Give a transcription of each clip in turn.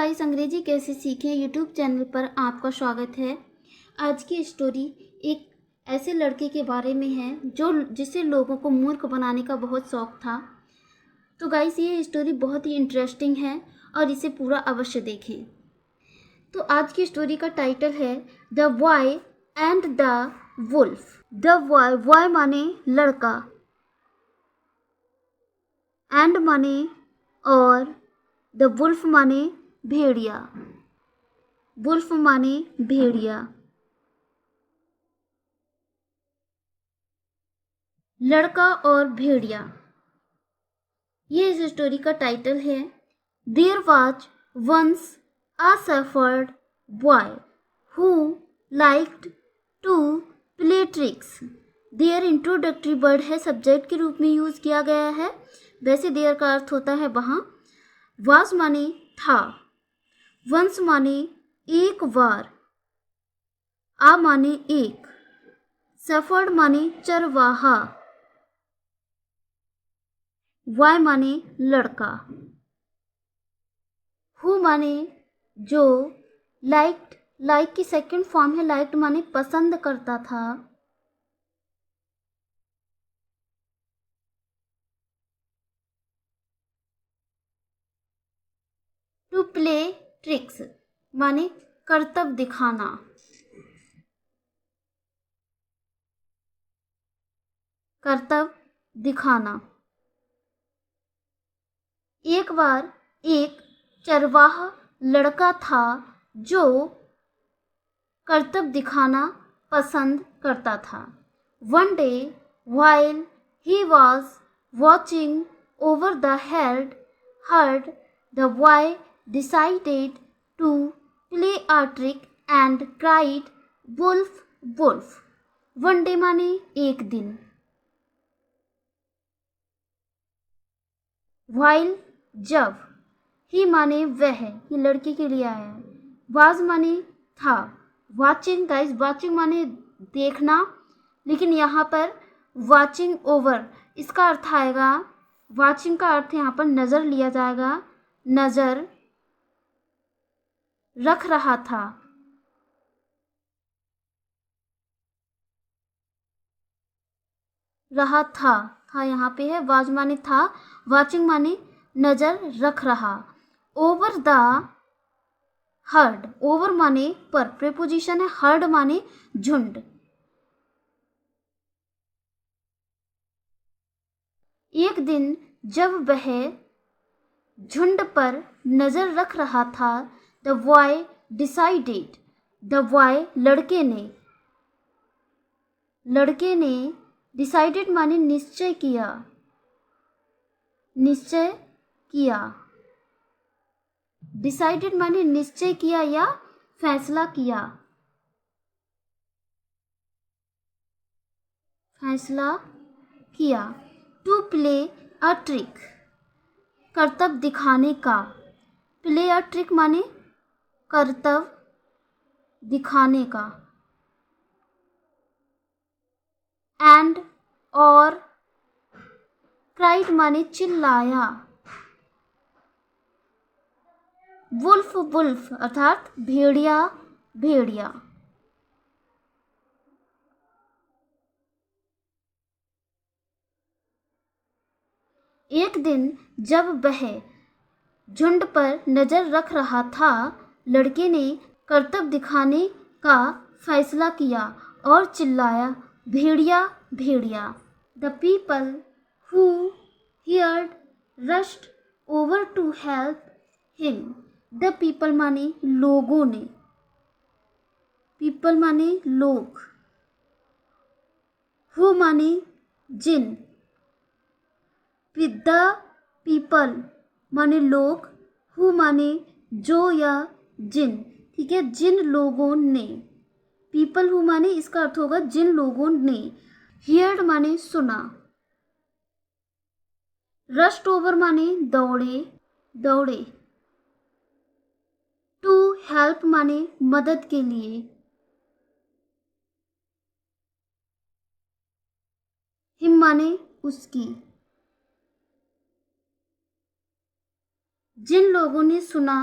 Guys, अंग्रेजी कैसे सीखें यूट्यूब चैनल पर आपका स्वागत है। आज की स्टोरी एक ऐसे लड़के के बारे में है जिसे लोगों को मूर्ख बनाने का बहुत शौक था। तो गाइस, ये स्टोरी बहुत ही इंटरेस्टिंग है और इसे पूरा अवश्य देखें। तो आज की स्टोरी का टाइटल है the boy and the wolf. The boy माने लड़का, एंड माने और, द वुल्फ माने भेड़िया। वुल्फ माने भेड़िया। लड़का और भेड़िया, ये इस स्टोरी का टाइटल है। There was once a shepherd boy who liked to play tricks. There introductory word है, सब्जेक्ट के रूप में यूज किया गया है। वैसे देयर का अर्थ होता है वहाँ। वाज माने था, वंस माने एक बार, आ माने एक, शेफर्ड माने चरवाहा, वाय माने लड़का, हु माने जो, लाइक की सेकंड फॉर्म है, लाइक्ड माने पसंद करता था, टू प्ले ट्रिक्स माने करतब दिखाना। करतब दिखाना। एक बार एक चरवाहा लड़का था जो करतब दिखाना पसंद करता था। One day while he was watching over the herd, the boy decided to play a trick and cried, "Wolf, wolf!" One day माने एक दिन, while जब, ही माने वह, ये लड़के के लिए आया है। वाज माने था, वाचिंग गाइस, वाचिंग माने देखना, लेकिन यहाँ पर वाचिंग ओवर इसका अर्थ आएगा, वाचिंग का अर्थ यहाँ पर नज़र लिया जाएगा। नज़र रख रहा था, रहा था यहाँ पे है। वाज माने था, वाचिंग माने नज़र रख रहा। ओवर द हर्ड, ओवर माने पर, प्रीपोजिशन है। हर्ड माने झुंड। एक दिन जब वह झुंड पर नजर रख रहा था, the boy decided, the boy लड़के ने डिसाइडेड माने निश्चय किया, निश्चय किया। डिसाइडेड माने निश्चय किया या फैसला किया, फैसला किया। टू प्ले अ ट्रिक, करतब दिखाने का। प्ले अ ट्रिक माने करतब दिखाने का। एंड और, क्राइड माने चिल्लाया। वुल्फ वुल्फ अर्थात भेड़िया भेड़िया। एक दिन जब वह झुंड पर नजर रख रहा था, लड़के ने करतब दिखाने का फैसला किया और चिल्लाया, भेड़िया भेड़िया। The people who heard rushed over to help him. The people माने लोगों ने, पीपल माने लोग, हु माने जिन, द पीपल माने लोग, हु माने जो या जिन, ठीक है, जिन लोगों ने। पीपल हु माने इसका अर्थ होगा जिन लोगों ने। हियर्ड माने सुना। रश्ड ओवर माने दौड़े दौड़े। टू हेल्प माने मदद के लिए। हिम माने उसकी। जिन लोगों ने सुना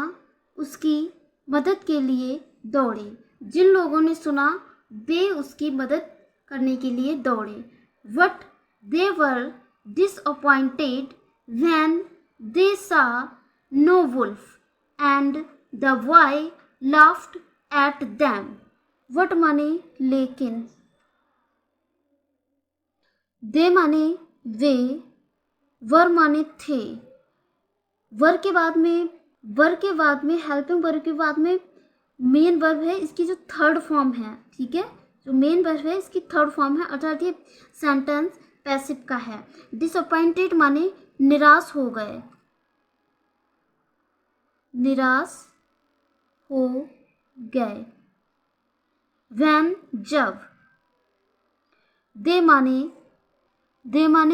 उसकी मदद के लिए दौड़े। जिन लोगों ने सुना वे उसकी मदद करने के लिए दौड़े। But they were disappointed when they saw no wolf, and the boy laughed at them. What माने लेकिन, दे माने वे, वर माने थे, वर के बाद में हेल्पिंग वर्ब के बाद में मेन वर्ब है, इसकी जो थर्ड फॉर्म है, ठीक है, जो मेन वर्ब है इसकी थर्ड फॉर्म है, अर्थात ये सेंटेंस पैसिव का है। डिसअपॉइंटेड माने निराश हो गए, निराश हो गए। व्हेन जब, दे माने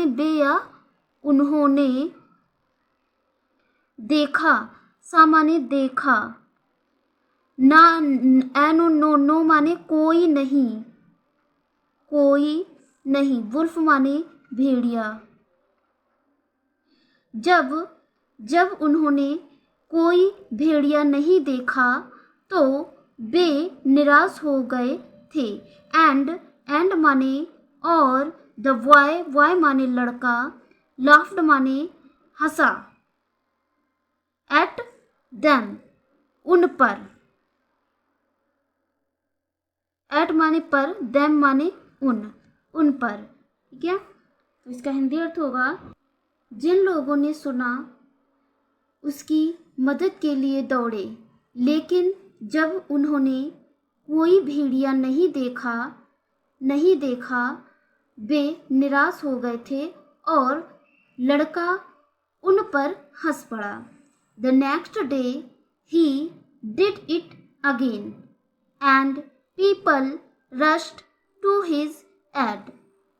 वे या उन्होंने, देखा, सा माने देखा, ना एनो नो माने कोई नहीं, वुल्फ माने भेड़िया। जब उन्होंने कोई भेड़िया नहीं देखा तो वे निराश हो गए थे। एंड माने और, द बॉय माने लड़का, लाफ्ड माने हंसा, एट देम उन पर, एट माने पर, देम माने उन पर, ठीक है। तो इसका हिंदी अर्थ होगा जिन लोगों ने सुना उसकी मदद के लिए दौड़े, लेकिन जब उन्होंने कोई भेड़िया नहीं देखा वे निराश हो गए थे और लड़का उन पर हंस पड़ा। The next day he did it again and people rushed to his aid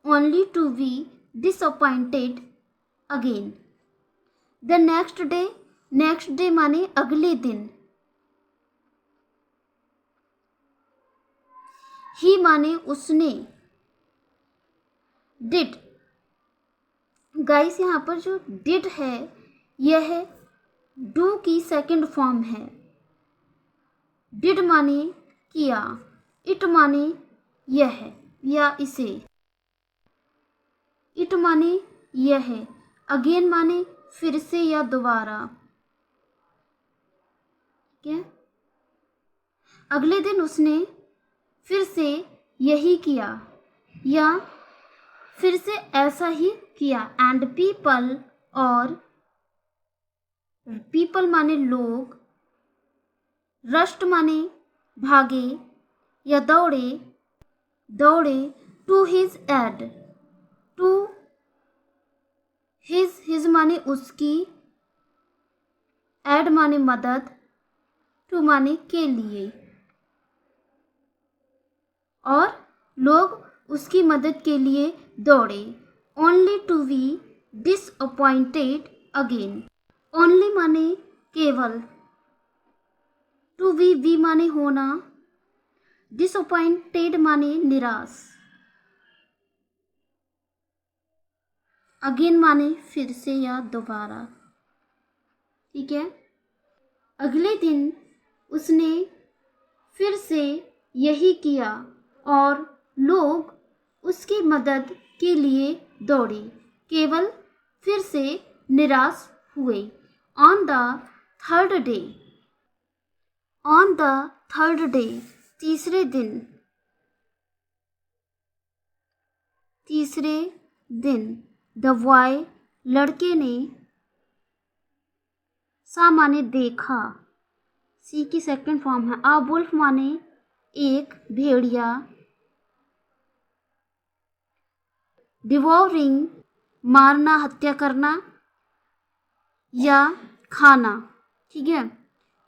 only to be disappointed again. The next day माने अगले दिन, ही माने उसने, did, गाइस यहाँ पर जो did है यह do की सेकंड फॉर्म है। did माने किया, इट माने यह या इसे, इट माने यह, अगेन माने फिर से या दोबारा, ठीक है। अगले दिन उसने फिर से यही किया या फिर से ऐसा ही किया। एंड पीपल, और पीपल माने लोग, रश्ट माने भागे या दौड़े, to his aid, to his माने उसकी, एड माने मदद, टू माने के लिए, और लोग उसकी मदद के लिए दौड़े। Only to be disappointed again, only माने केवल, टू बी माने होना, डिसअपॉइंटेड माने निराश, अगेन माने फिर से या दोबारा, ठीक है। अगले दिन उसने फिर से यही किया और लोग उसकी मदद के लिए दौड़े, केवल फिर से निराश हुए। ऑन द थर्ड डे, तीसरे दिन, द बॉय, लड़के ने, सा माने देखा, सी की सेकंड फॉर्म है। आ वुल्फ माने एक भेड़िया, डिवोरिंग मारना, हत्या करना या खाना, ठीक है।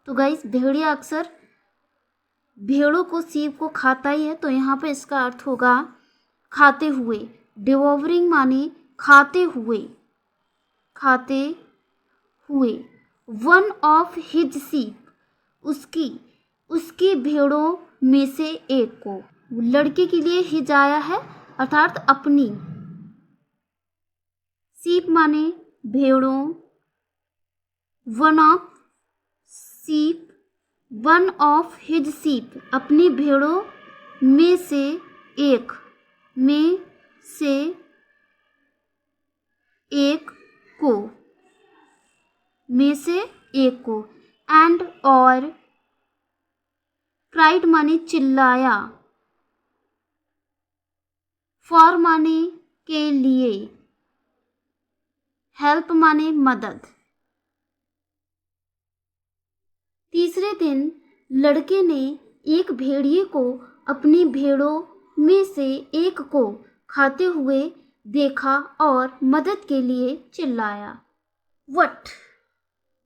तो गाइस भेड़िया अक्सर भेड़ों को, सीप को खाता ही है, तो यहाँ पे इसका अर्थ होगा खाते हुए। डिवोरिंग माने खाते हुए। वन ऑफ हिज सीप, उसकी भेड़ों में से एक को, लड़के के लिए हिज आया है अर्थात अपनी, सीप माने भेड़ों, वन ऑफ सीप वन ऑफ हिज शीप, अपनी भेड़ों में से एक, में से एक को, में से एक को, एंड और क्राइड माने चिल्लाया, फॉर माने के लिए, हेल्प माने मदद। तीसरे दिन लड़के ने एक भेड़िए को अपनी भेड़ों में से एक को खाते हुए देखा और मदद के लिए चिल्लाया। वट,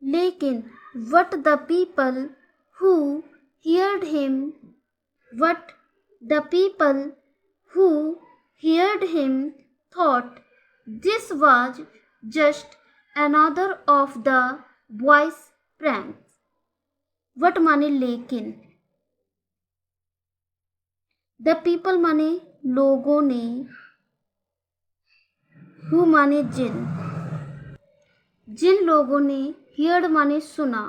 लेकिन what the people who heard him, what the people who heard him thought this was just another of the boys pranks. What माने लेकिन, द पीपल माने लोगों ने, हु माने जिन, जिन लोगों ने, हियर्ड माने सुना,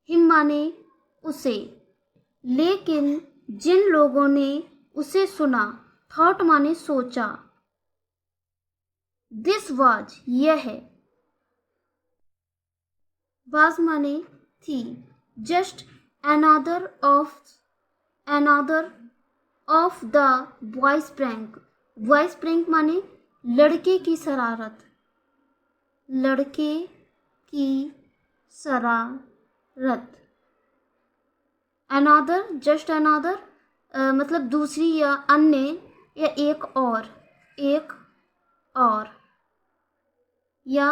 हिम माने उसे, लेकिन जिन लोगों ने उसे सुना, थॉट माने सोचा, दिस वाज यह, वाज माने थी, just another of the boys prank, boys prank माने लड़के की शरारत, लड़के की शरारत। अनदर, जस्ट अनदर मतलब दूसरी या अन्य या एक और, एक और या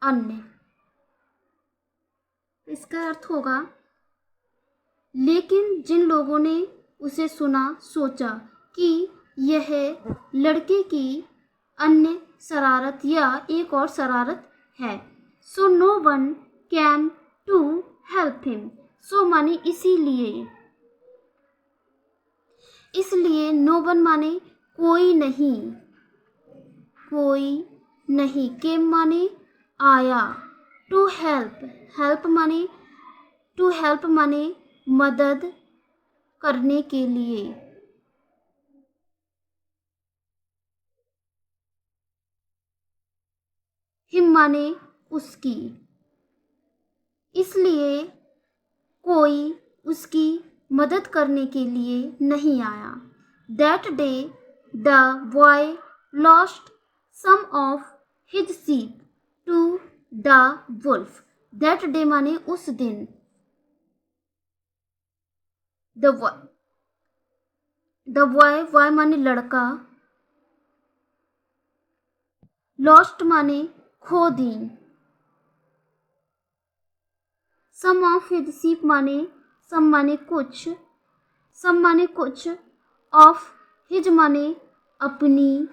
अन्य। इसका अर्थ होगा लेकिन जिन लोगों ने उसे सुना, सोचा कि यह लड़के की अन्य शरारत या एक और शरारत है। So no one came to help him, so माने इसीलिए, इसलिए नो वन माने कोई नहीं, कोई नहीं, केम माने आया, टू हेल्प, हेल्प माने, टू हेल्प माने मदद करने के लिए। हिम माने उसकी, इसलिए कोई उसकी मदद करने के लिए नहीं आया। That day the boy lost some of his sheep to the wolf, that day माने उस दिन, द बॉय, बॉय माने लड़का, लॉस्ट माने खो दी, सम ऑफ हिज शीप माने सम माने कुछ, सम माने कुछ, ऑफ हिज माने अपनी,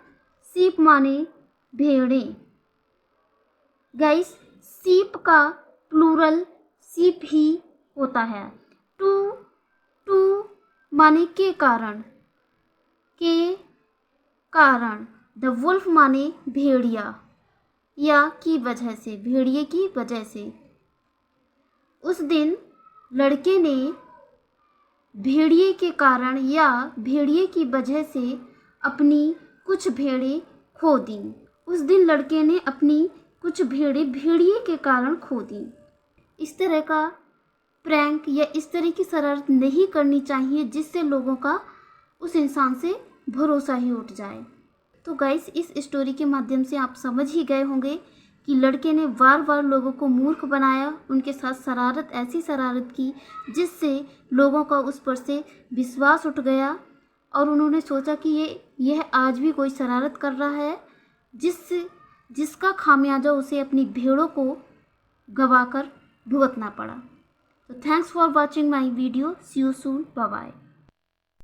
शीप माने भेड़ें। गाइस, शीप का प्लूरल शीप ही होता है। टू, टू माने के कारण, के कारण, द वुल्फ माने भेड़िया या की वजह से, भेड़िए की वजह से। उस दिन लड़के ने भेड़िए के कारण या भेड़िए की वजह से अपनी कुछ भेड़ें खो दी। उस दिन लड़के ने अपनी कुछ भेड़ें भेड़िए के कारण खो दी। इस तरह का प्रैंक या इस तरह की शरारत नहीं करनी चाहिए जिससे लोगों का उस इंसान से भरोसा ही उठ जाए। तो गाइस, इस स्टोरी के माध्यम से आप समझ ही गए होंगे कि लड़के ने बार बार लोगों को मूर्ख बनाया, उनके साथ शरारत, ऐसी शरारत की जिससे लोगों का उस पर से विश्वास उठ गया और उन्होंने सोचा कि यह आज भी कोई शरारत कर रहा है जिसका खामियाजा उसे अपनी भेड़ों को गवाकर भुगतना पड़ा। तो thanks for watching my video, see you soon, bye bye.